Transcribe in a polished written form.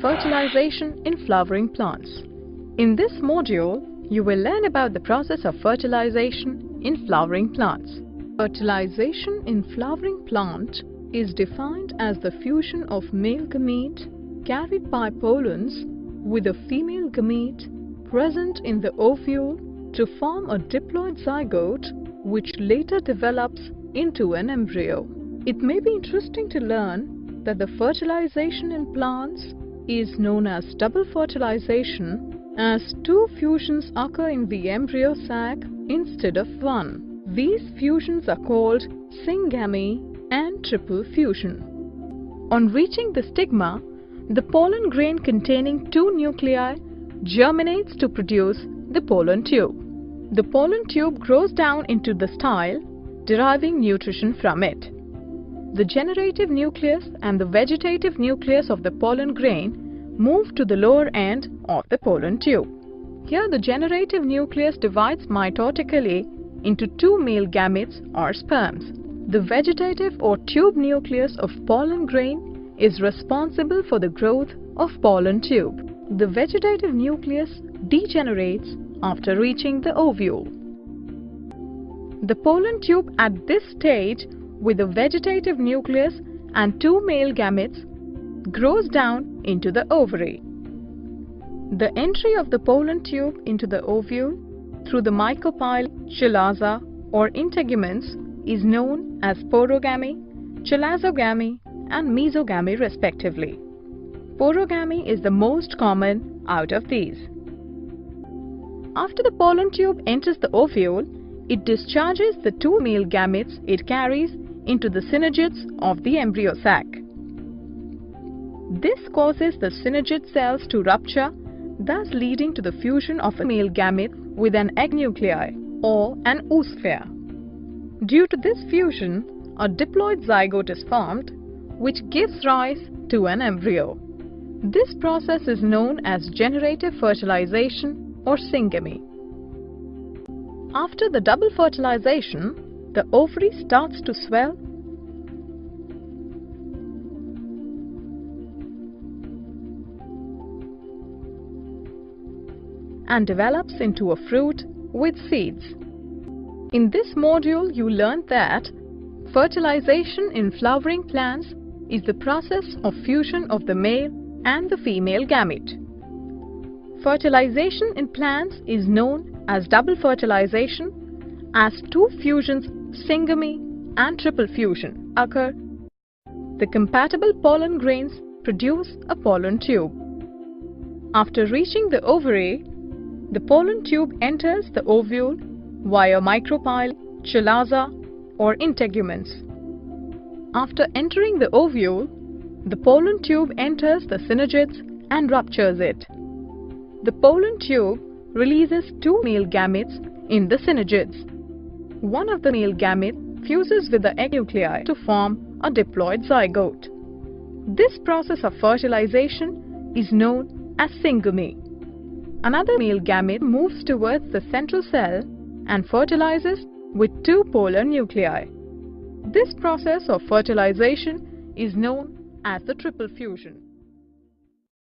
Fertilization in flowering plants. In this module, you will learn about the process of fertilization in flowering plants. Fertilization in flowering plant is defined as the fusion of male gamete carried by pollens with a female gamete present in the ovule to form a diploid zygote which later develops into an embryo. It may be interesting to learn that the fertilization in plants is known as double fertilization, as two fusions occur in the embryo sac instead of one. These fusions are called syngamy and triple fusion. On reaching the stigma, the pollen grain containing two nuclei germinates to produce the pollen tube. The pollen tube grows down into the style, deriving nutrition from it. The generative nucleus and the vegetative nucleus of the pollen grain move to the lower end of the pollen tube. Here the generative nucleus divides mitotically into two male gametes or sperms. The vegetative or tube nucleus of pollen grain is responsible for the growth of pollen tube. The vegetative nucleus degenerates after reaching the ovule. The pollen tube at this stage with a vegetative nucleus and two male gametes grows down into the ovary. The entry of the pollen tube into the ovule through the mycopyle, chalaza or integuments is known as porogamy, chalazogamy and mesogamy respectively. Porogamy is the most common out of these. After the pollen tube enters the ovule, it discharges the two male gametes it carries into the synergids of the embryo sac. This causes the synergid cells to rupture, thus leading to the fusion of a male gamete with an egg nuclei or an oosphere. Due to this fusion, a diploid zygote is formed, which gives rise to an embryo. This process is known as generative fertilization or syngamy. After the double fertilization, the ovary starts to swell and develops into a fruit with seeds. In this module, you learned that fertilization in flowering plants is the process of fusion of the male and the female gamete. Fertilization in plants is known as double fertilization, as two fusions, syngamy and triple fusion, occur. The compatible pollen grains produce a pollen tube. After reaching the ovary, the pollen tube enters the ovule via micropyle, chalaza or integuments. After entering the ovule, the pollen tube enters the synergids and ruptures it. The pollen tube releases two male gametes in the synergids. One of the male gamete fuses with the egg nuclei to form a diploid zygote. This process of fertilization is known as syngamy. Another male gamete moves towards the central cell and fertilizes with two polar nuclei. This process of fertilization is known as the triple fusion.